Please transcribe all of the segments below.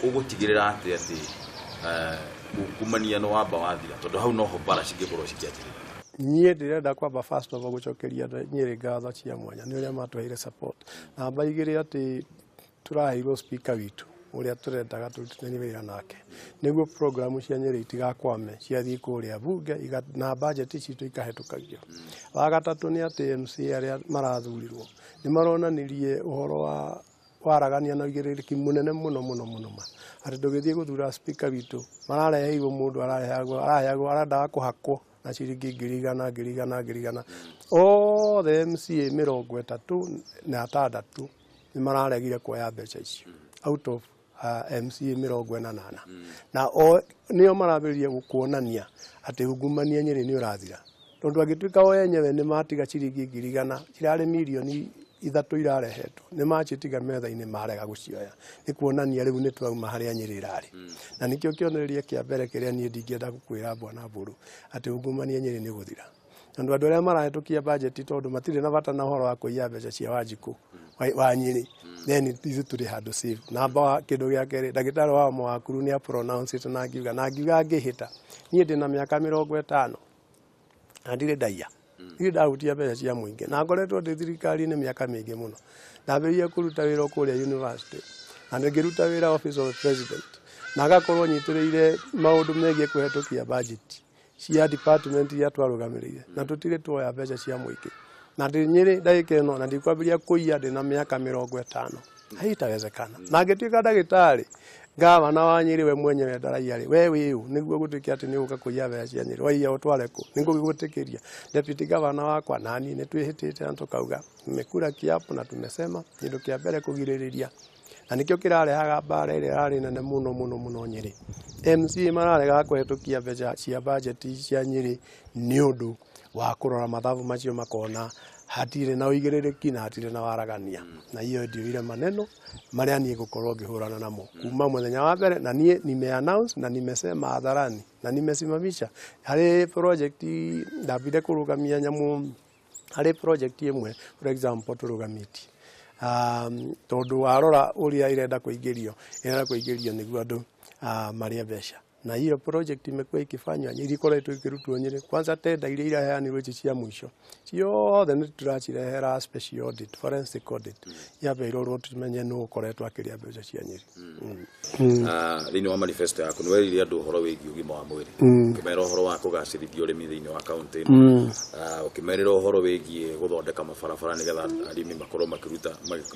ugutigirira ati kumania no wamba wathira tondu hau no ho bara cingĩkorwo cikiathira. Niĩ ndirenda kwamba first of all gucokeria Nyeri ngatho cia mwanya nĩ ũrĩa matũheire support. Namba igĩrĩ atĩ tũraheirwo speaker witũ ũrĩa tũrendaga tũrutithanie wĩra nake nĩguo program cia Nyeri itigakwame ciathiĩ kũrĩa bunge na budget citũ ikahĩtũkagio. Wa gatatũ nĩ atĩ MCA arĩa marathurirwo nĩ maronanirie ũhoro wa waragania na igĩrĩrĩki mũnene mũno atĩ ndũgĩthiĩ gũthura speaker witũ marareheirwo mũndũ araheagwo arendaga kũhakwo na ciringi ngiri igana othe MCA 36 nĩ mararegire kuoya mbeca icio out of MCA 48 na nĩo marambĩrĩria kuonania atĩ ungumania Nyeri nĩ ũrathira tondũ angĩtuĩka o enyewe nĩ matiga ciringi ngiri igana cirarĩ milioni 3 irarehetwo nĩ macitiga metha-inĩ marega gũcioya nĩ kuonania rĩu nĩ twauma harĩa Nyeri irarĩ na nĩkĩo kĩonereria kĩa mbere kĩrĩa niĩ ndingĩenda gũkwĩra Bwana Mburu atĩ ungumania Nyeri nĩ gũthira tondũ andũ arĩa marahĩtũkia budget tondũ matirĩ na bata na ũhoro wa kũiya mbeca cia Wanjikũ wa Nyeri then ithuĩ tũrĩ handũ safe. Namba kĩndũ gĩa kerĩ ndagĩtarĩ wa Mwakuru nĩ pronounce it na ngiuga ngĩhĩta niĩ ndĩ na mĩaka 50 na ndirĩ ndaia nĩ ndahutia mbeca cia mũingĩ na ngoretwo ndĩ thirikari-inĩ mĩaka mĩingĩ mũno ndambĩrĩirie kũruta wĩra kũrĩa university na ngĩruta wĩra office of president na agakorwo nyitĩrĩire maũndũ megiĩ kũhetũkia budget cia department ya twarũgamĩrĩire na tũtirĩ tuoya mbeca cia mũingĩ na ndĩ Nyeri ndagĩka ĩno na ndikwambĩrĩria kũiya ndĩ na mĩaka 50 haitawezekana na ngĩtuĩka ndagĩtarĩ gavana wa Nyeri we mwenyewe ndaraia we wĩũ nĩguo gũtuĩke atĩ nĩ ũka kũiya mbeca cia Nyeri waiya ũtware kũ nĩngũgĩgũtĩkĩria deputy governor wakwa nani nĩ twĩhĩtĩte na tukauga tumekura kiapo na tumesema kĩndũ kĩa mbere kũgirĩrĩria na nĩkĩo kĩrarehaga mbara ĩrĩa yarĩ nene mũno Nyeri. MCA mararega kũhetũkia mbeca cia budget cia Nyeri nĩ ũndũ wa kũrora mathabu macio makona hatirĩ na ũigĩrĩrĩki na hatirĩ na waragania na hiyo ndio ile maneno marĩa niĩ ngũkorwo ngĩhũrana namo kuma mũthenya wa mbere na niĩ nime-announce na nimesema hadharani na nimesimamisha harĩ project ndambire kũrũgamia nyamũ harĩ project ĩmwe for example tũrũgamĩtie tondũ warora ũrĩa irenda kũingĩrio nĩguo andũ marĩa mbeca na hiyo project imekuwa ikifanywa ilikoletwo ikirutwo Nyeri kwanza tenda ile iraheanirwo ici cia mwisho ciothe nĩ tũracirehera special audit forensic audit yabeirwo tumenye nũ ũkoretwo akĩrĩa mbeca cia Nyeri. Thĩinĩ wa manifesto yaku nĩ werire andũ ũhoro wĩgiĩ ũgima wa mwĩrĩ ũkĩmera ũhoro wa kũgacĩrithia ũrĩmi thĩinĩ wa kaunti ũkĩmerera ũhoro wĩgiĩ gũthondeka mabarabara nĩgetha arĩmi makorwo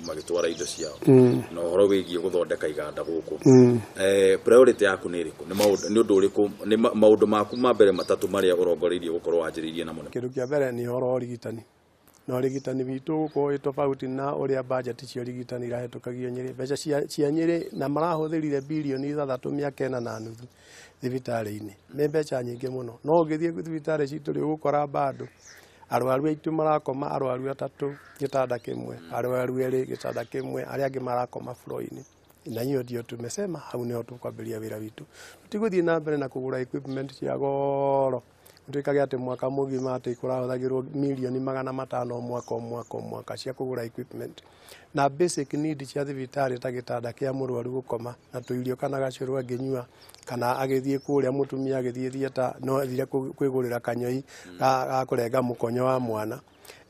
magĩtwara indo ciao na ũhoro wĩgiĩ gũthondeka iganda gũkũ priority yaku nĩ ĩrĩkũ nĩ ũndũ ũrĩkũ nĩ maũndũ maku ma mbere matatũ marĩa ũrongoreirie gũkorwo wanjĩrĩirie namo? Kĩndũ kĩa mbere nĩ ũhoro ũrigitani na ũrigitani witũ gũkorwo tofauti na ũrĩa budget cia ũrigitani irahetũkagio Nyeri mbeca cia Nyeri na marahũthĩrire bilioni 3 mĩaka 4 na nuthu thibitarĩ-inĩ nĩ mbeca nyingĩ mũno no ũgĩthiĩ thibitarĩ citũ rĩ ũgũkora bado arwaru aitũ marakoma arwaru 3 gĩtanda kĩmwe arwaru 2 gĩtanda kĩmwe arĩa angĩ marakoma floor-inĩ na hiyo ndio tumesema hau nĩho tũkwambĩrĩria wĩra witũ tũtigũthiĩ na mbere na kũgũra equipment cia goro tuikage ati mwaka mũgima ati kũrahũthagĩrwo milioni 500 mwaka cia kũgũra equipment na basic need cia thibitarĩ ta gĩtanda kĩa mũrwaru gũkoma na tũirio kana gacũrũ angĩnyua kana agĩthiĩ kũrĩa mũtumia agĩthiĩ thieta no thire kwĩgũrĩra kanyoi ga kũrenga mũkonyo wa mwana.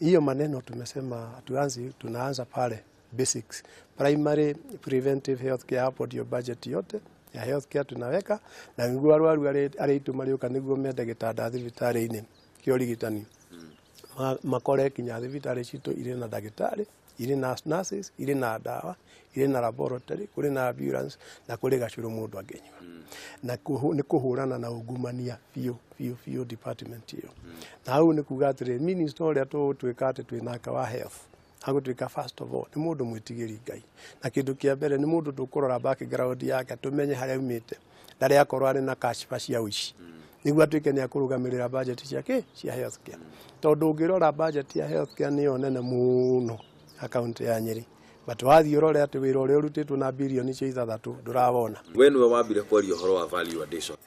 Hiyo maneno tumesema tunaanza pale basics primary preventive health care hapo ndio budget yote ya healthcare tunaweka na niguo arwaru arĩtu marĩũka niguo mende gĩtanda thibitarĩ-inĩ kĩa ũrigitani makore kinya thibitarĩ citũ irĩ na ndagĩtarĩ irĩ na nurses irĩ na ndawa irĩ na laboratory kũrĩ na ambulance na kũrĩ gacũrũ mũndũ angĩnyua na nĩ kũhũrana na ungumania biũ department iyo na hau nĩ kuga atĩrĩ minister ũrĩa tũgũtuĩka atĩ twĩnake wa health agũtuĩka first of all nĩ mũndũ mwĩtigĩri Ngai na kĩndũ kĩa mbere nĩ mũndũ tũkũrora background yake tũmenye harĩa umĩte ndarĩ akorwo arĩ na kashifa cia ũici nĩguo atuĩke nĩ akũrũgamĩrĩra budget ciake cia healthcare tondũ ũngĩrora budget ya healthcare nĩyo nene mũno akaunti ya Nyeri but wathiĩ ũrore atĩ wĩra ũrĩa ũrutĩtwo na bilioni cia 3 ndũrawona. We nĩwe wambire kwaria ũhoro wa value addition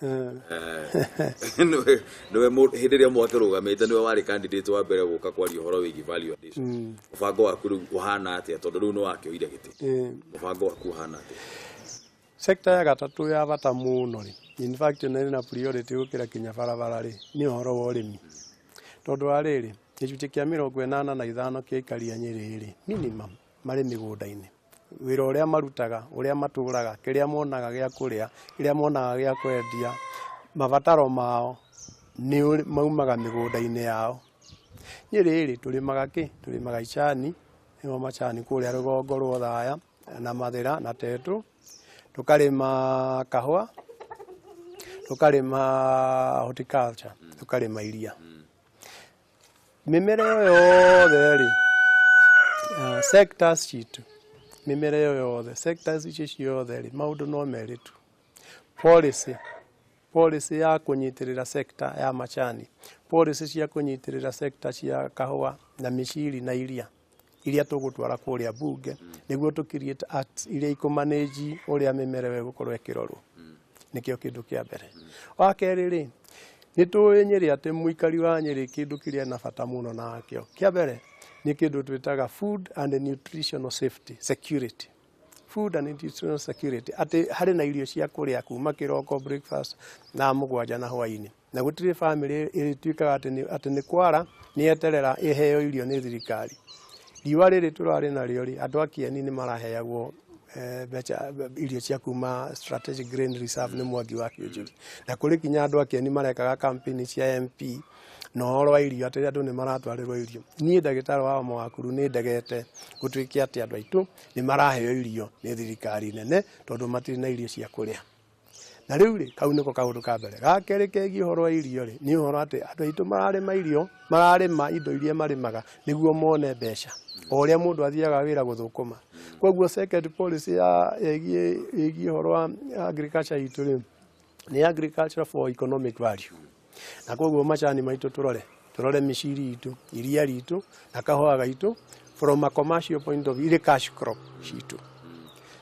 nĩwe hĩndĩ ĩrĩa mwakĩrũgamĩte nĩwe warĩ candidate wa mbere gũka kwaria ũhoro wĩgiĩ value addition mũbango waku rĩu ũhana atĩa tondũ rĩu nĩ wakĩoire gĩtĩ mũbango waku ũhana atĩa? Sector ya gatatu ya bata muno ri, in fact nĩ na priority gũkĩra kinya barabara ri, nĩ ũhoro wa ũrĩmi. Tondũ wa rĩrĩ, gĩcunjĩ kĩa 85 kĩa aikari a Nyĩrĩ rĩ, minimum marĩ mĩgũnda-inĩ. Wĩra ũrĩa marutaga, ũrĩa matũũraga, kĩrĩa monaga gĩa kũrĩa, kĩrĩa monaga gĩa kwendia, mabataro mao nĩ maumaga mĩgũnda-inĩ yao. Nyĩrĩ rĩ, tũrĩmaga kĩ? Tũrĩmaga icani, nĩmo macani kũrĩa rũgongo rwa Othaya na Mathĩra na Tetũ. Tukarĩma kahũa, tukarĩma horticulture, tukarĩma iria. Mĩmera yothe rĩ, sectors citũ, mĩmera yothe, sectors icio ciothe rĩ, maũndũ no merĩ tu. Policy ya kũnyitĩrĩra sector ya macani, policy cia kũnyitĩrĩra sector cia kahũa na mĩciri na iria tũgũtwara kũrĩa bunge nĩguo tũ create acts iria ikũmanage ũrĩa mĩmera ĩyo ĩgũkorwo ĩkĩrorwo. Nĩkĩo kĩndũ kĩa mbere. Wa kerĩ rĩ, nĩ tũĩ Nyĩrĩ atĩ mũikari wa Nyĩrĩ kĩndũ kĩrĩa na bata mũno nakĩo. Kĩa mbere nĩ kĩndũ twĩtaga food and nutritional safety, security. Food and nutritional security. Atĩ harĩ na irio cia kũrĩa kuma kĩroko breakfast na mũgwanja na hwaĩ-inĩ. Na gũtirĩ family ĩtuĩkaga atĩ nĩ kwara nĩ yeterera iheo irio nĩ thirikari. Riũa rĩrĩ tũrarĩ narĩo rĩ, andũ a Kieni nĩ maraheagwo irio cia kuma Strategic Grain Reserve nĩ Mwangi wa Kĩũnjũri. Na kũrĩ kinya andũ a Kieni marekaga campaign cia MP na ũhoro wa irio atĩ andũ nĩ maratwarĩrwo irio. Niĩ ndagĩtarĩ wa Mwakuru nĩ ndegete gũtuĩke atĩ andũ aitũ nĩ maraheo irio nĩ thirikari nene tondũ matirĩ na irio cia kũrĩa. Na rĩu rĩ, kau nĩko kaũndũ ka mbere. Ga kerĩ kegiĩ ũhoro wa irio rĩ, nĩ ũhoro atĩ andũ aitũ mararĩma irio, mararĩma indo iria marĩmaga nĩguo mone mbeca. O ũrĩa mũndũ athiaga wĩra gũthũkũma. Koguo second policy ĩgiĩ ũhoro wa agriculture itũ rĩ, nĩ agriculture for economic value. Na koguo macani maitũ tũrore mĩciri itũ, iria ritũ na kahũa gaitũ from a commercial point of view, irĩ cash crop citũ.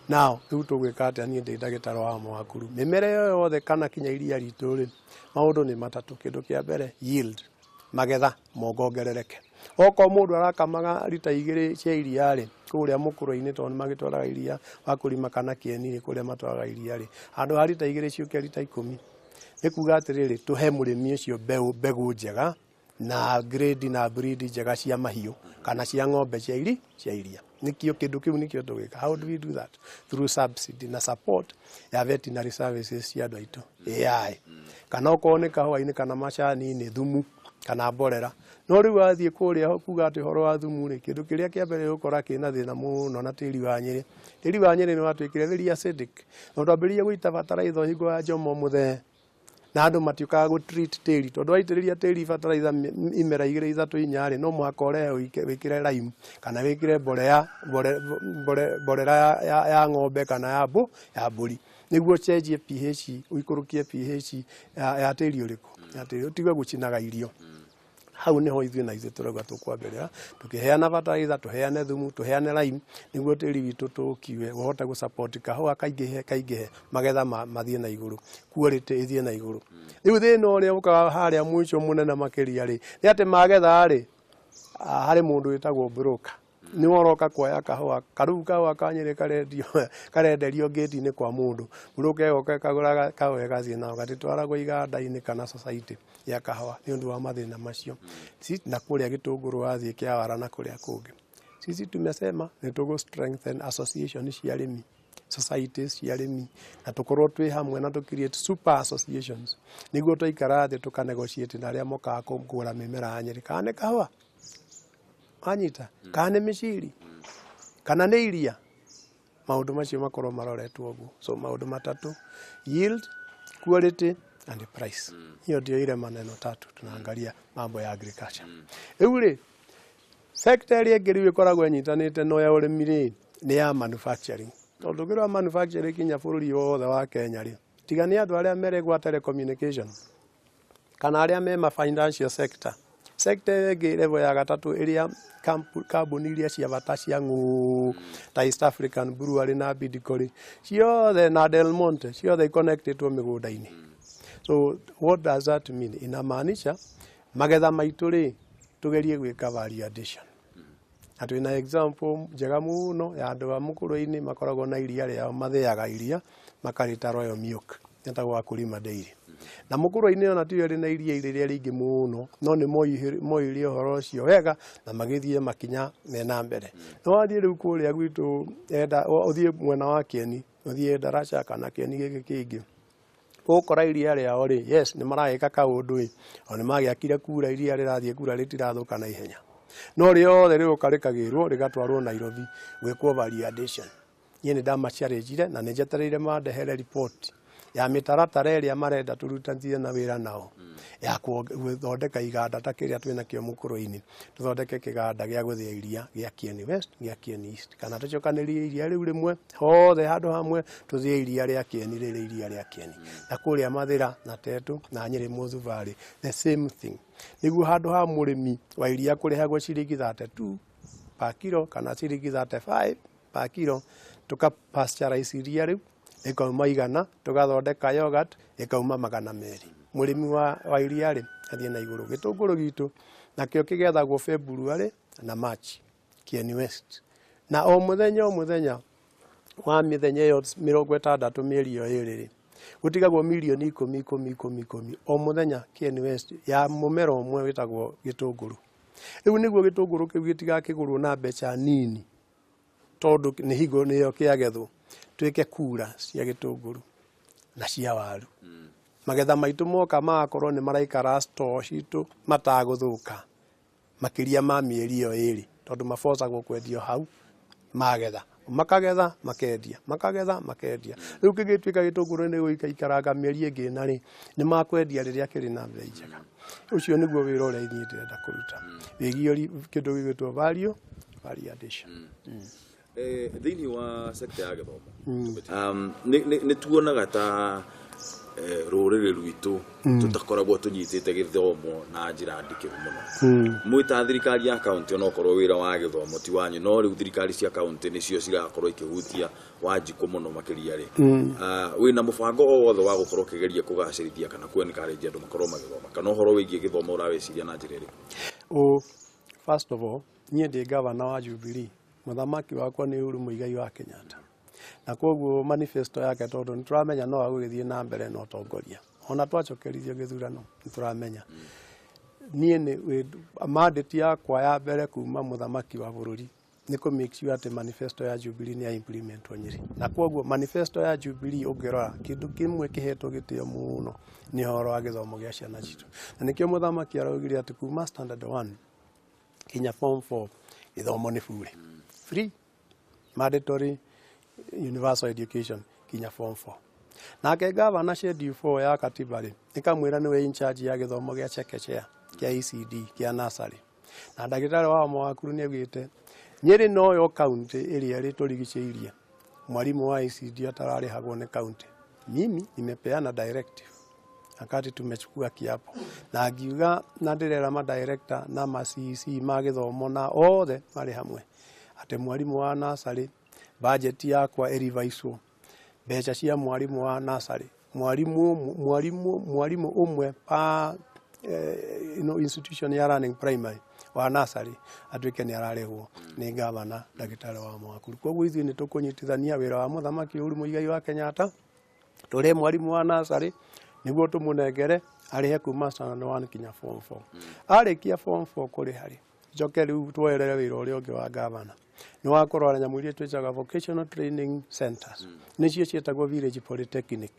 Now, rĩu tũgwĩka atĩa niĩ ndĩ ndagĩtarĩ wa Mwakuru. Mĩmera yothe kana kinya iria ritũ rĩ, maũndũ nĩ matatũ. Kĩndũ kĩa mbere, yield, magetha mongongerereke. Okorwo mũndũ arakamaga lita 2 cia iria rĩ, kũrĩa mũkũrũ-inĩ tondũ magĩtwaraga iria wa kũrima kana Kieni kũrĩa matwaraga iria rĩ, handũ ha lita 2 ciũke lita 10. Nĩ kuga atĩrĩrĩ, tũhe mũrĩmi ũcio mbegũ njega na grade na breed njega cia mahiũ kana cia ng'ombe cia iria. Nikio kĩndũ kĩu nĩkĩo tũgĩka. How do we do that? Through subsidy na support ya veterinary services cia andũ aitũ. AI. Kana okorwo nĩ kahũa-inĩ kana macani-inĩ, thumu kana mborera. No rĩu wathiĩ kũrĩa kuga atĩ ũhoro wa thumu rĩ, kĩndũ kĩrĩa kĩa mbere gũkora kĩna thĩna mũno na tĩri wa Nyĩrĩ. Tĩri wa Nyĩrĩ nĩ watuĩkire very acidic. Na twambĩrĩria gũita bataraitha hingo ya Jomo Muthee. Na andũ matiũkaga gũ-treat tĩri tondũ waitĩrĩria tĩri bataraitha imera 2, 3, 4 rĩ, no mũhaka ũrehe wĩkĩre lime kana wĩkĩre mborera ya ng'ombe kana ya mbũri nĩguo cenjie pH, ũikũrũkie pH ya tĩri ũrĩkũ. Ya tĩri ũtigue gũcinaga irio. Hau niho ithuĩ na ithuĩ tũrauga tũkwambĩrĩra, tũkĩheana bataraitha, tũheane thumu, tũheane lime nĩguo tĩri witũ tũkiwe ũhote gũ-support kahũa kaingĩhe magetha mathiĩ na igũrũ, quality ĩthiĩ na igũrũ. Rĩu thĩna ũrĩa ũkaga harĩa mũico mũnene makĩria rĩ, nĩ atĩ magetha rĩ, harĩ mũndũ wĩtagwo broker. Nĩ woroka kuoya kahũa, karĩu kahũa ka Nyĩrĩ karenderio gate-inĩ kwa mũndũ. Broker yoka kagũra kahũa gathiĩ nao gatitwaragwo iganda-inĩ kana society ya kahũa nĩ ũndũ wa mathĩna macio. Na kũrĩa Gĩtũngũrũ wathiĩ Kĩawara na kũrĩa kũngĩ. Sisi tumesema nĩ tũgũ strengthen association cia arĩmi, societies cia arĩmi, na tũkorwo twĩ hamwe na tũ create super associations nĩguo tũikara thĩ tũkanegotiate na arĩa mokaga kũgũra mĩmera ya Nyĩrĩ. Kana nĩ kahũa anyita, kana nĩ mĩciri, kana nĩ iria. Maũndũ macio makorwo maroretwo ũguo. So maũndũ matatũ, yield, quality and price. Hiyo ndio ile maneno tatu tunaangalia mambo ya agriculture. Rĩu rĩ, sector ĩrĩa ĩngĩ rĩu ĩkoragwo ĩnyitanĩte no ya ũrĩmi rĩ, nĩ ya manufacturing. Tondũ kĩrĩa manufacturing kinya bũrũri wothe wa Kenya rĩ, tiga nĩ andũ arĩa meregwa telecommunication kana arĩa me financial sector. Sector ĩngĩ level ya gatatũ ĩrĩa kambuni iria cia bata cia ta East African Brewery na Bidco ciothe na Del Monte ciothe connectedwo mĩgũnda-inĩ. So what does that mean? Inamaanisha magetha maitũ rĩ, tugerie gwĩka value addition. na twina example njega muno ya andu a Mukuru-ini makoragwo na iria riao matheaga iria makarita Royal Milk yetagwo Wakulima Dairy na Mukuru-ini ona tiyo rina iria iria ringi muno no ni moirie horo cio wega na magithie makinya mena mbere no wathie riu kuria gwitu enda uthie mwena wa Kieni uthie Darasha kana Kieni giki kingi ukora iria riao ri yes ni maragika kaundu oni magiakire kura iria rirathie kura ritirathuka na ihenya no riothe riukarikagirwo rigatwarwo Nairobi gwikwo validation ni ndamaciarejire na nijetereire mandehere report ya mitaratara iria marenda turutanithie na wira nao ya guthondeka iganda ta kiria twina kio Mukuru-ini tuthondeke kiganda gia guthia iria gia Kieni West gia Kieni East kana tucokanirie iria riu rimwe hothe handu hamwe tuthie iria ria Kieni riri iria ria Kieni na kuria Mathira na Tetu na Nyeri Muthu Valley the same thing niguo handu ha murimi wa iria kurihagwo ciringi 32 per kilo kana ciringi 35 per kilo tuka pasteurize iria riu ikauma igana tugathondeka yogurt ikauma 200 murimi wa iria ri athie na iguru gitunguru gitu nakio kigethagwo February na March Kieni West na o muthenya wa mithenya yo 60 mieri yo iri gutigagwo milioni 10 o muthenya Kieni West ya mumero umwe witagwo gitunguru riu niguo gitunguru kiu gitigakigurwo na mbeca nini tondu ni higo niyo kiagethwo twike kura cia gitunguru na cia waru magetha maitu moka makorwo ni maraikara store citu mataguthuka makiria ma mieri yo iri tondu mabocagwo kwendio hau magetha makendia riu kigitwika gitunguru ni guikaranga mieri ingi na ri ni makwendia riria kiri na mbei njega ucio niguo wira uria inyi ndirenda kuruta wigio kindu gigitwo value addition thini wa sector ya githomo ni tuonaga ta ruriri rwitu tutakoragwo tunyitite githomo na njira ndikiru muno mwita thirikari ya county no korwo wira wa githomo ti wanyu no riu thirikari cia county nicio cigakorwo ikihutia wanjiku muno makiria ri wina mubango o wothe wa gukorwo kigeria kugacirithia kana encourage andu makorwo magithoma kana uhoro wigie githomo urawiciria na njira ri first of all nie ndi governor wa Jubilee muthamaki wakwa ni Uhuru Muigai wa Kenyatta na koguo manifesto yake tondu nituramenya no agugithie na mbere no tongoria ona twacokerithio githurano nituramenya nie ni mandate yakwa ya mbere kuma muthamaki wa bururi ni ku make sure ati manifesto ya Jubilee ni ya implement Nyeri na koguo manifesto ya Jubilee ungirora kindu kimwe kihetwo gitio muno ni horo wa githomo gia ciana citu na nikio muthamaki araugire ati kuma standard 1 kinya form 4 githomo ni free mandatory universal education kinya form 4 nake gavana schedule 4 ya katiba ri nikamwira niwe in charge ya githomo gia chekechea kia ECD kia nursery na ndagitari wa Mwakuru ni agite Nyeri no yo county area ri turigiceirie mwalimu wa ECD atarari hagwo ni county mimi nimepeana directive akati tumechukua kiapo na ngiuga na ndirera ma director na ma CC magithomo na othe mari hamwe ate mwalimu wa nursery budget yakwa erivaiswo becha cia mwalimu wa nursery mwalimu umwe pa institution ya running primary wa nursery atwike ni ararehwo ni gavana ndagitari wa Mwakuru koguo ithuĩ ni tukunyitithania wira wa muthamaki Uhuru Muigai wa Kenyatta turi mwalimu wa nursery niguo tumunengere arihe kuma standard 1 kinya form 4 arikia form 4 kuri hari njoke riu twerere wira uria ungi wa gavana ni wakorwo nyamu iria twicaga vocational training centers nicio cietagwo village polytechnic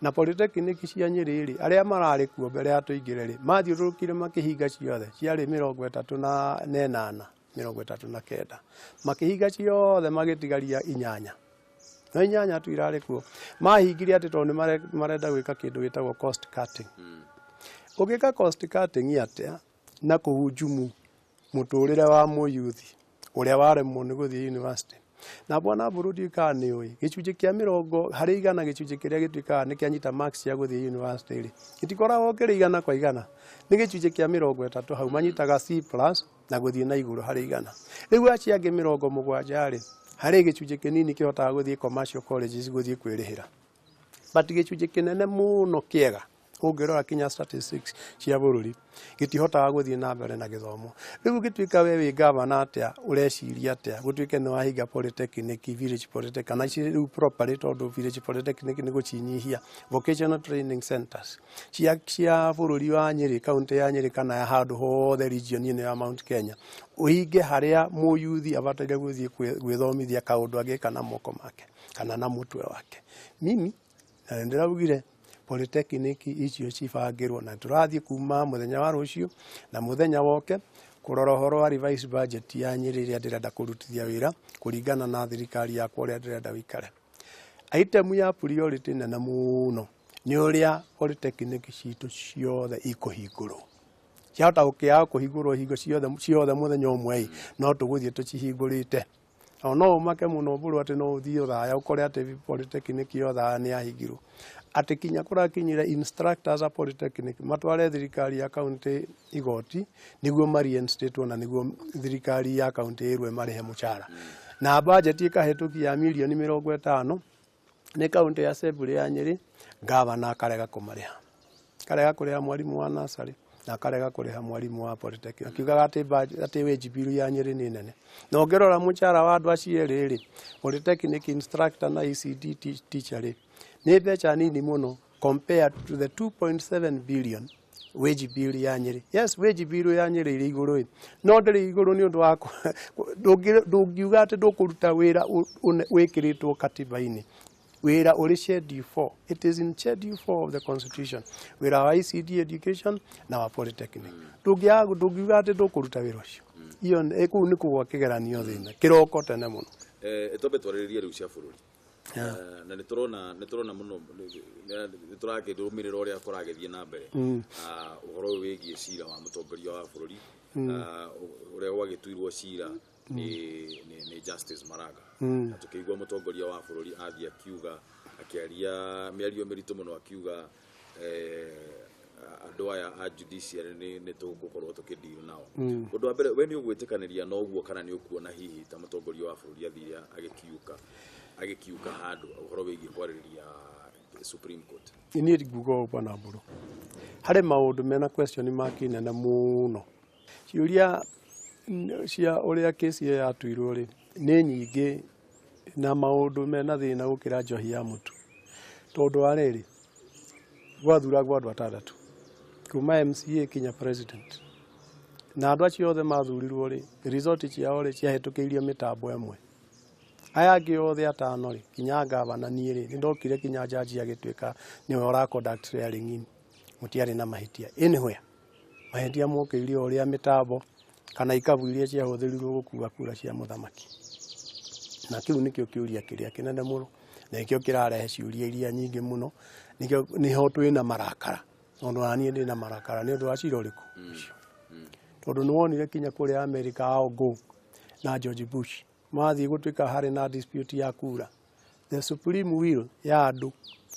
na polytechnic cia Nyeri ri aria marari kuo mbere ya tuingire mathiurukire makihinga ciothe ciari 38 makihinga ciothe magitigaria 8 na 8 tu irari kuo mahingire ati tondu marenda gwika kindu gitagwo cost cutting ugika cost cutting atia na kuhujumu muturire wa muyuthi uria waremwo ni guthie university na bwana burudi kani oi gicunje kia 100 hari igana gicunje kiria gitwika ni kianyita marks ya guthie university ri gitikoragwo kiri igana kwa igana ni gicunje kia 30 hau manyitaga C+ na guthie na iguru hari igana riu aci angi 70 ri hari gicunje kinini kihotaga guthie commercial colleges guthie kwirihira but gicunje kinene muno kiega ũngĩrora kinya statistics cia bũrũri gĩtihotaga gũthiĩ na mbere na gĩthomo. Rĩu gĩtuĩka we wĩ gavana atĩa ũreciria atĩa gũtuĩke nĩ wahinga polytechnic, village polytechnic kana ici rĩu properly tondũ village polytechnic nĩ gũcinyihia vocational training centers cia bũrũri wa Nyĩrĩ, kaunti ya Nyĩrĩ kana ya handũ hothe region ĩno ya Mount Kenya, ũhinge harĩa mũyuthi abataire gũthiĩ gwĩthomithia kaũndũ angĩka na moko make kana na mũtwe wake. Mimi na ndĩraugire polytechnic icio cibangĩrwo na tũrathiĩ kuma mũthenya wa rũciũ na mũthenya woke kũrora ũhoro wa revised budget ya Nyĩrĩ ĩrĩa ndĩrenda kũrutithia wĩra kũringana na thirikari yakwa ũrĩa ndĩrenda wĩikare. Item ya priority nene mũno nĩ ũrĩa polytechnic citũ ciothe ikũhingũrwo. Ciahota gũkĩaga kũhingũrwo hingo ciothe mũthenya ũmwe no tũgũthiĩ tũcihingũrĩte. No ũmake mũno mbũrũ atĩ no ũthiĩ ũthaya ũkore atĩ polytechnic yothe nĩ yahingirwo. Atĩ kinya kũrakinyĩra instructors a polytechnic matware thirikari ya kaunti igoti nĩguo ma-reinstate na nĩguo thirikari ya kaunti ĩrwe marĩhe mũcara. Na budget ĩkahĩtũkia ya mirioni 50 nĩ kaunti ya Assembly ya Nyĩrĩ, gavana akarega kũmarĩha. Akarega kũrĩha mwarimũ wa nursery na akarega kũrĩha mwarimũ wa polytechnic. Akiugaga atĩ wage bill ya Nyĩrĩ nĩ nene. Na ũngĩrora mũcara wa andũ acio erĩ polytechnic instructor na ECD teacher nĩ mbeca nini mũno compared to the 2.7 billion wage bill ya Nyĩrĩ. Yes, wage bill ya Nyĩrĩ ĩrĩ igũrũ no ndĩrĩ igũrũ nĩ ũndũ wa ndũngiuga atĩ ndũkũruta wĩra wĩkĩrĩtwo katiba-inĩ. Wĩra ũrĩ schedule 4. It is in schedule 4 of the constitution. Wĩra wa ECD education na wa polytechnic. Ndũngiuga atĩ ndũkũruta wĩra ũcio. Iyo kũu nĩ kũgwa kĩgeranio thĩna kĩroko tene mũno. Ĩtombe twarĩrĩrie rĩu cia bũrũri. Na nĩ tũrona mũno nĩ tũrakĩrũmĩrĩra ũrĩa kũragĩthiĩ na mbere ũhoro wĩgiĩ cira wa mũtongoria wa bũrũri ũrĩa gwagĩtuirwo cira nĩ Justice Maraga. Na tũkĩigua mũtongoria wa bũrũri athiĩ akiuga akĩaria mĩario mĩritũ mũno akiuga andũ aya a judiciary nĩ tũgũkorwo tũkĩdeal nao. Ũndũ wa mbere we nĩ ũgwĩtĩkanĩria na ũguo kana nĩ ũkuona hihi ta mũtongoria wa bũrũri athire agĩkiuka handũ ũhoro wĩgiĩ kwarĩrĩria Supreme Court? Niĩ nguga ũguo na mbũrũ. Harĩ maũndũ mena question mark nene mũno. Ciũria cia ũrĩa kesi ĩyo yatuirwo rĩ nĩ nyingĩ na maũndũ mena thĩna gũkĩra njohi ya mũtu. Tondũ wa rĩrĩ gwathuragwo andũ 6 kuma MCA kinya president. Na andũ acio othe mathurirwo rĩ result ciao rĩ ciahĩtũkĩirio mĩtambo ĩmwe. Aya angĩ othe 5 rĩ kinya gavana niĩ rĩ nĩndokire kinya jaji agĩtuĩka nĩwe ũra conduct hearing mũtiarĩ na mahĩtia. Anywhere mahĩtia mokĩirio ũrĩa mĩtambo kana ikabu iria ciahũthĩrirwo gũkua kura cia mũthamaki. Na kĩu nĩkĩo kĩũria kĩrĩa kĩnene mũno na nĩkĩo kĩrarehe ciũria iria nyingĩ mũno nĩho twĩna marakara. Tondũ waniĩ ndĩ na marakara nĩ ũndũ wa cira ũrĩkũ ũcio. Tondũ nĩwonire kinya kũrĩa Amerika Al Gore na George Bush mathiĩ gũtuĩka harĩ na dispute ya kura. The supreme will ya andũ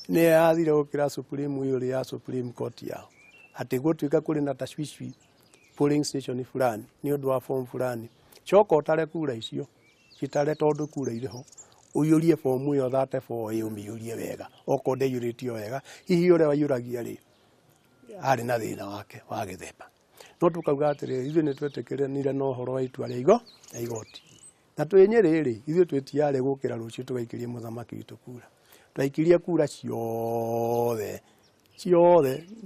nĩ yathire gũkĩra supreme will ya Supreme Court yao. Atĩ gũtuĩka kũrĩ na tashwishi polling station fulani nĩ ũndũ wa form fulani. Coka ũtare kura icio citare tondũ kura irĩ ho. Ũiyũrie form ĩyo 34 ũmĩiyũrie wega. Okorwo ndĩiyũrĩtio wega hihi ũrĩa waiyũragia rĩ arĩ na thĩna wake wa gĩthemba. No tukauga atĩrĩrĩ ithuĩ nĩ twetĩkĩranire na ũhoro wa itua rĩa igoti. Na twĩ Nyĩrĩ rĩ ithuĩ twĩtiarĩ gũkĩra rũciũ tũgaikirie mũthamaki witũ kura. Twaikirie kura ciothe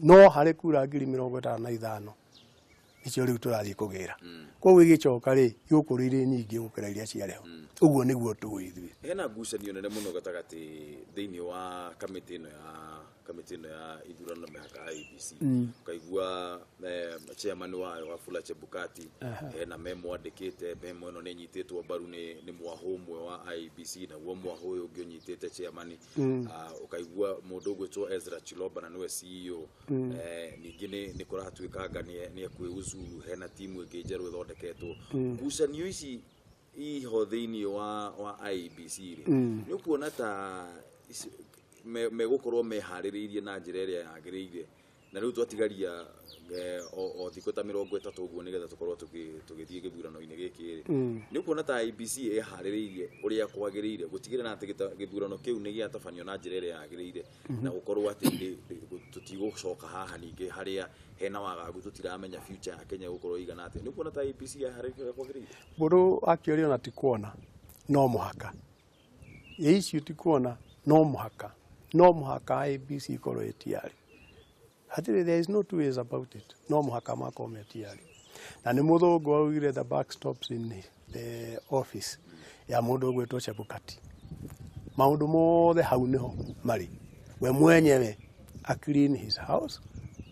no harĩ kura 55,000 icio rĩu tũrathiĩ kũgĩra. Koguo igĩcoka rĩ igũkorwo irĩ nyingĩ gũkĩra iria ciarĩ ho. Ũguo nĩguo tũĩ ithuĩ. Hena ngucanio nene mũno gatagatĩ thĩinĩ wa kamĩtĩ ĩno ya ithurano mĩhaka IEBC. Ukaigua chairman wayo Wafula Chebukati hena memo andĩkĩte memo ĩno nĩ nyitĩtwo mbaru nĩ mwahũ ũmwe wa IEBC na guo mwahũ ũyũ ũngĩ ũnyitĩte chairman. Ukaigua mũndũ ũgwĩtwo Ezra Chiloba na nĩwe CEO. Ningĩ nĩ kũratuĩkanga nĩ ekwĩuzuru hena timu ĩngĩ njerũ ĩthondeketwo. Ngucanio ici iho thĩinĩ wa IEBC rĩ nĩ ũkuona ta megũkorwo meharĩrĩirie na njĩra ĩrĩa yagĩrĩire na riu twatigaria o thikũ ta 30 ũguo nigetha tũkorwo tũgĩthiĩ gĩthurano-inĩ gĩkĩ nĩ kuona ta IEBC ĩharĩrĩirie ũrĩa kwagĩrĩire gũtigĩrĩra atĩ gĩthurano kĩu nĩ gĩatabanio na njĩra ĩrĩa yagĩrĩire na gũkorwo atĩ tũtigũcoka haha ningĩ harĩa hena wagagu tũtiramenya future ya Kenya gũkorwo igana atĩa nĩ kuona ta IEBC yaharĩrĩirie ũrĩa kwagĩrĩire mũndũ akĩũrio na ti kuona no mũhaka icio ti kuona no mũhaka IEBC ikorwo ĩtiarĩ. There is no two ways about it. No mũhaka makorwo metiarĩ. Na nĩ mũthũngũ augire the buck stops in the office ya mũndũ ũgwĩtwo Chebukati. Maũndũ mothe hau nĩho marĩ. We mwenyewe a clean his house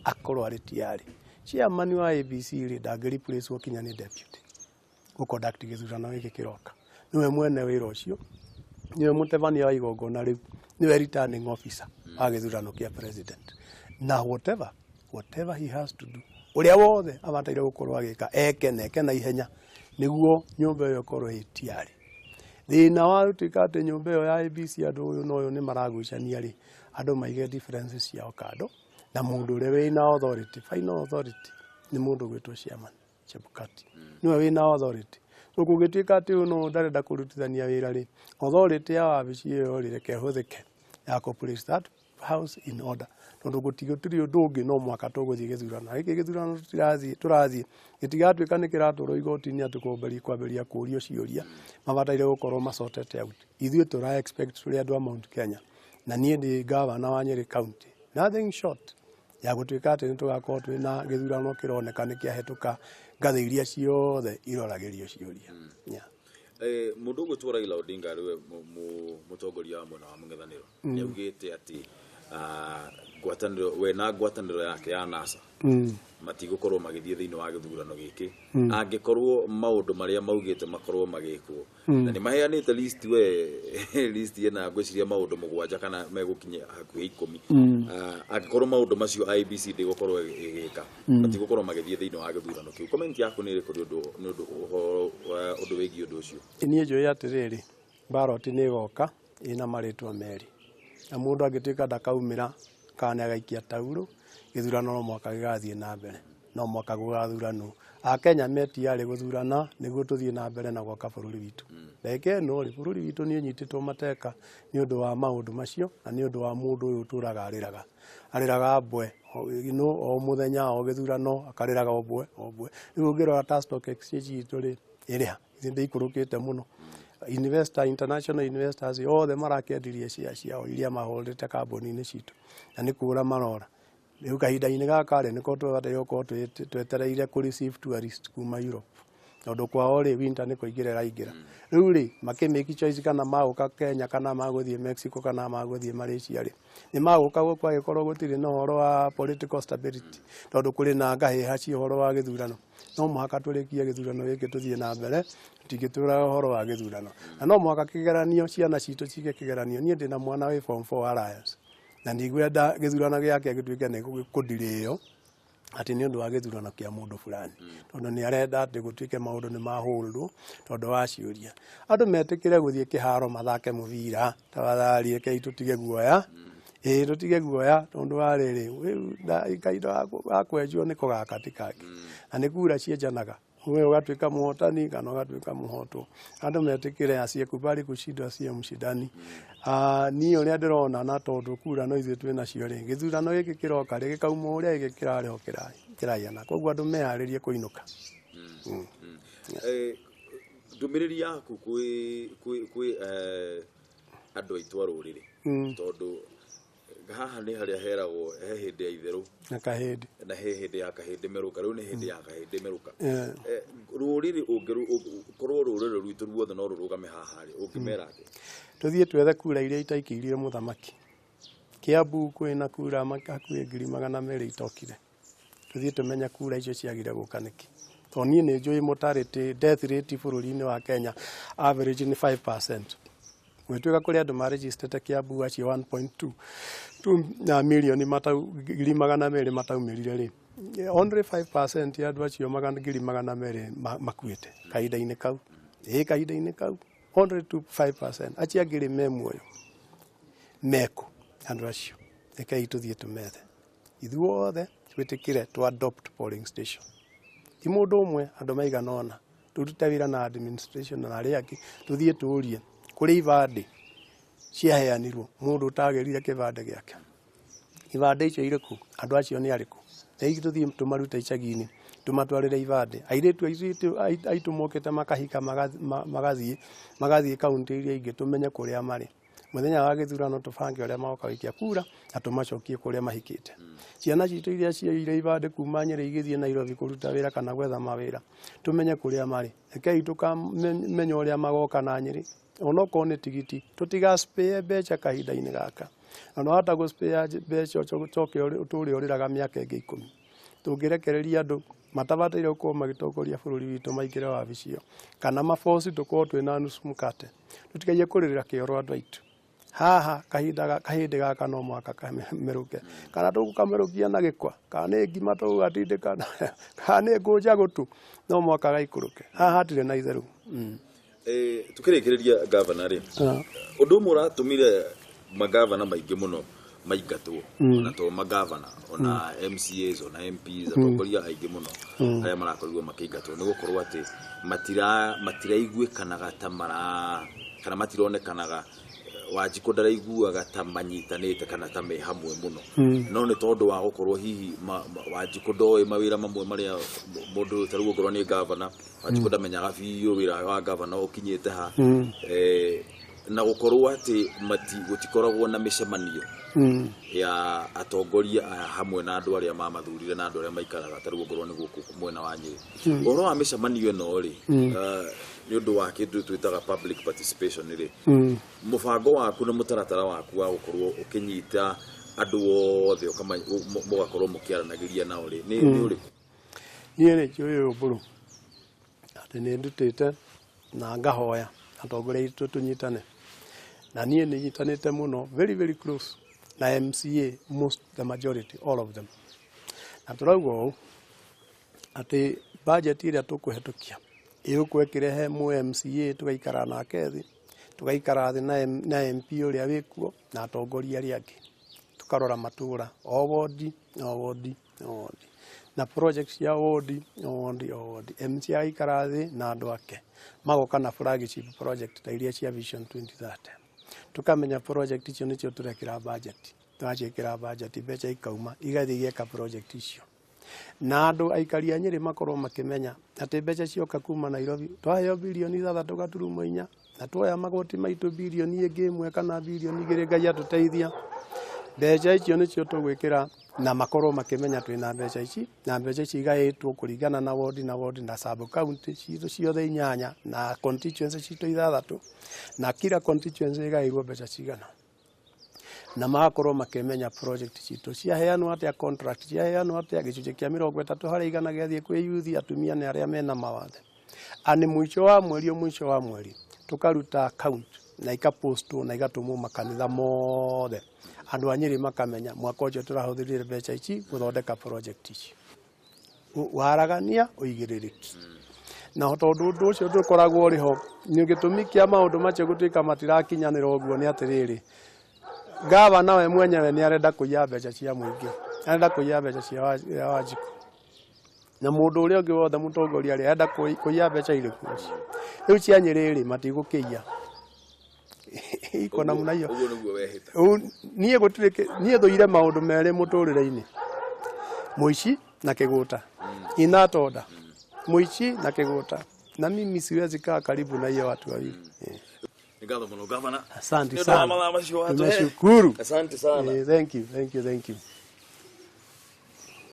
akorwo arĩ tiarĩ. Chairman wa IEBC rĩ ndangĩreplace kinya nĩ deputy. Gũconduct gĩthurano gĩkĩ kĩroka. Niwe mwene wĩra ũcio. Niwe mũtebania wa igongona rĩu. Niwe returning officer wa gĩthurano kĩa president. Na whatever he has to do uria wothe abataire gukorwo agika eke na ihenya niguo nyumba iyo korwo itiari thina wa rutika ati nyumba iyo ya IEBC andu uyu no uyu ni maragucania ri andu maige differences ciao kando na mundu uri wina authority final authority ni mundu gwitwo Chairman Chebukati niwe wina authority ukugituika ati uno ndarenda kurutithania wira ri authority ya wabici iyo ri reke huthike ya place that house in order tondu gutigutiri undu ungi no mwaka tuguthie githurano giki githurano turathie gitigatuika ni kiraturo igoti-ini atukomberia kwamberia kurio ciuria mabataire gukorwo macotete out ithuĩ tura expect turi andu a Mount Kenya na niĩ ndi governor wa Nyeri County nothing short ya gutuika ati ni tugakorwo twina githurano kironeka ni kiahituka ngathĩ iria ciothe iroragĩrio ciuria mundu gwitwo Raila Odinga riwe mutongoria wa mwena wa mũng'ethanĩro niaugĩte ati ngwatanĩro we na ngwatanĩro yake ya NASA matigũkorwo magĩthiĩ thĩinĩ wa gĩthurano gĩkĩ angĩkorwo maũndũ marĩa maugĩte makorwo magĩkwo na nĩ maheanĩte list ĩna ngwĩciria maũndũ 7 kana megũkinya hakuhĩ 10 angĩkorwo maũndũ macio IEBC ndĩgũkorwo ĩgĩka matigũkorwo magĩthiĩ thĩinĩ wa gĩthurano kĩu comment yaku nĩ ĩrĩkũ nĩ ũndũ wĩgiĩ ũndũ ũcio niĩ njũĩ atĩrĩrĩ ballot nĩ ĩgoka ĩna marĩtwa merĩ na mundu agituika ndakaumira kana agaikia tauro githurano no mwaka gigathie na mbere no mwaka gugathurano a Kenya metiarĩ guthurana niguo tuthie na mbere na gwaka bũrũri witũ reke no ri bũrũri witũ ni nyitĩtwo mateka ni undu wa maundu macio na ni undu wa mundu uyu turaga arĩraga mbwe o muthenya o githurano akarĩraga obwe rĩu ngĩrora ta stock exchange itũ rĩ ĩrĩha ithĩ ikurukĩte muno international investors othe marakendirie ciao iria mahorete kambuni-inĩ citũ na nĩ kũra marora rĩu kahinda-inĩ gaka rĩ nĩko twabataire gũkorwo twetereire kũ receive tourist kuma Europe tondũ kwao rĩ winter nĩ kũingĩra ĩraingĩra rĩu rĩ makĩmake choice kana magũka Kenya kana magũthiĩ Mexico kana magũthiĩ Malaysia rĩ nĩ magũka gũkũ agĩkorwo gũtirĩ na ũhoro wa political stability tondũ kũrĩ na ngahĩha cia ũhoro wa gĩthurano no mũhaka tũrĩkie gĩthurano gĩkĩ tũthiĩ na mbere tingĩtũra ũhoro wa gĩthurano na no mũhaka kĩgeranio ciana citũ cige kĩgeranio niĩ ndĩna mwana wĩ form 4 alliance na ndigwenda gĩthurano gĩake gĩtuĩke nĩ gũkũdirĩyo ati nĩ ũndũ wa gĩthurano kĩa mũndũ fulani tondũ nĩ arenda atĩ gũtuĩke maũndũ nĩ maholdwo tondũ wa ciũria andũ metĩkĩre gũthiĩ kĩharo mathake mũbira tafadhali rekei tũtige guoya tũtige guoya tondũ wa rĩrĩ kaida gakwenjwo nĩ kũgakatikaki na nĩ kura cienjanaga wewe ugatuika muhotani kana ugatuika muhotwo andu metikire asiyekubali kushindwa asiye mshindani ni uria ndirona na tondu kura no ithuĩ twina cio ri githurano giki kiroka ri gikauma uria giki kirarĩho kirayana koguo andu meharirie kuinuka ndũmĩrĩri yaku kwĩ andũ aitũ a rũrĩrĩ tondu haha nĩ harĩa heragwo he hĩndĩ ya itherũ na he hĩndĩ ya kahĩndĩ merũka rĩu nĩ hĩndĩ ya kahĩndĩ merũka rũrĩrĩ ũngĩkorwo rũrĩrĩ rwitũ ruothe no rũrũgame haha rĩ ũngĩmera atĩ tũthiĩ twethe kura iria itaikĩirie mũthamaki Kiambu kwĩna kura hakuhĩ 200,000 itokire tũthiĩ tũmenye kura icio ciagire gũka nĩkĩ tondũ niĩ nĩ njũĩ mortality death rate bũrũri-inĩ wa Kenya average ni 5%. Gwĩtuĩka kũrĩ andũ marejistete Kiambu acio 1.2 million $200,000 mataumĩrire rĩ only 5% ya andũ acio 200,000 makuĩte kahinda-inĩ kau kahinda-inĩ kau only 5% acio angĩ me muoyo meko andũ acio rekei tũthiĩ tũmethe ithuothe twitikire to adopt polling station ti mundu umwe andu maigana ona turute wira na administration na aria angi tuthie tuurie kuri ibande ciaheanirwo mundu utagerire kibande giake ibande icio iriku andu acio ni ariku thegi tuthie tumarute icagini tumatwarire ibande airetu aitu mokete makahika magathie kaunti iria ingi tumenye kuria mari muthenya wa githurano tubange uria magoka wikia kura atumacokie kuria mahikite ciana citu iria ciaire ibande kuma Nyeri igithie Nairobi kuruta wira kana gwetha mawira tumenye kuria mari rekei tukamenya uria magoka na Nyeri onoko ni tigiti tutiga spare becha kahinda-ini gaka no hata go spare becha choke uturi uriraga miaka ingi 10 tungirekereria andu matabataire uko magitongoria bururi witu maigire wabicio kana maforce tuko twina nusu mukate tutikaye kuririra kioro andu aitu haha kahinde gaka no mwaka kameruke kana tugukamerukia na gikwa kana ngima tugatindika kana ngoja gutu no mwaka gaikuruke haha hatire na itheru tukirikiria governor ri undu muratumire magavana maingi muno maigatwo na to magavana ona MCAs ona MPs atongoria aingi muno aria marakorirwo makiingatwo ni gukorwo ati matiraiguikanaga ta mara kana matironekanaga Wanjiku ndaraiguaga ta manyitanite kana ta me hamwe muno no ni tondu wa gukorwo hihi Wanjiku ndoi mawira mamwe maria mundu tarugo korwo ni governor Wanjiku ndamenyaga biyo wira wa governor ukinyite ha na gukorwo ati gutikoragwo na micemanio ya atongoria hamwe na andu aria mamathurire na andu aria maikaraga tarugo korwo ni guku mwena wa Nyeri oro wa micemanio eno ri ni undu wa kindu twitaga public participation ri mubango waku na mutaratara waku wa gukorwo ukinyita andu othe kama mugakorwo mukiaranagiria nao ri ni uri ni joyo buru ati ni ndutite na ngahoya atongoria itu tunyitane na nie ni nyitanite muno very close na MCA the majority all of them na turaugo ati budget iria tukuhetukia igukwekire mu MCA tugaikara na kethi tugaikara thi na MP uria wikuo na atongoria aria angi tukarora matura o wodi na projects ya wodi MCA ikara thi na andu ake magoka na flagship project ta iria cia Vision 2030 tukamenya project icio nicio turekira budget twachekira budget becha ikauma igathi gieka project icio na andu aikari a Nyeri makorwo makimenya ati becha cioka kuma Nairobi twayo bilioni 3.4 na twoya magoti maitu bilioni ingi imwe kana bilioni 2 Ngai atuteithia becha icio nicio tugwikira na makorwo makimenya twina becha ici na becha ici igaitwo kuringana na ward na sub county ciothe 8 na constituency citu 6 na kila constituency igairwo becha cigana na makorwo makimenya project citu ciaheanwo atia contract ciaheanwo atia gicunje kia 30 hari 100 giathie kwi youth atumia ni aria mena mawathe ani mwisho wa mweri tukaruta account na ikapostwo na igatumwo makanitha mothe andu a Nyeri makamenya mwaka ucio turahuthirire becha ici guthondeka project ici waragania uigiririki na tondu undu ucio dukoragwo riho ni gitumi kia maundu macio gutuika matirakinyanira oguo ni atiriri gavana we mwenyewe ni arenda kuiya becha cia muingi arenda kuiya becha cia Wanjiku na mundu uria ungi wothe mutongoria arenda kuiya becha iri kuci riu cia Nyeri matigukiia iko na muna hiyo nie gutirike nie thoire maundu mere muturire-ini muici na kiguta inatonda muici na kiguta na mimi siwezi kaa karibu na hiyo watu wawili Nigalo mno governor asante sana tunashukuru asante sana thank you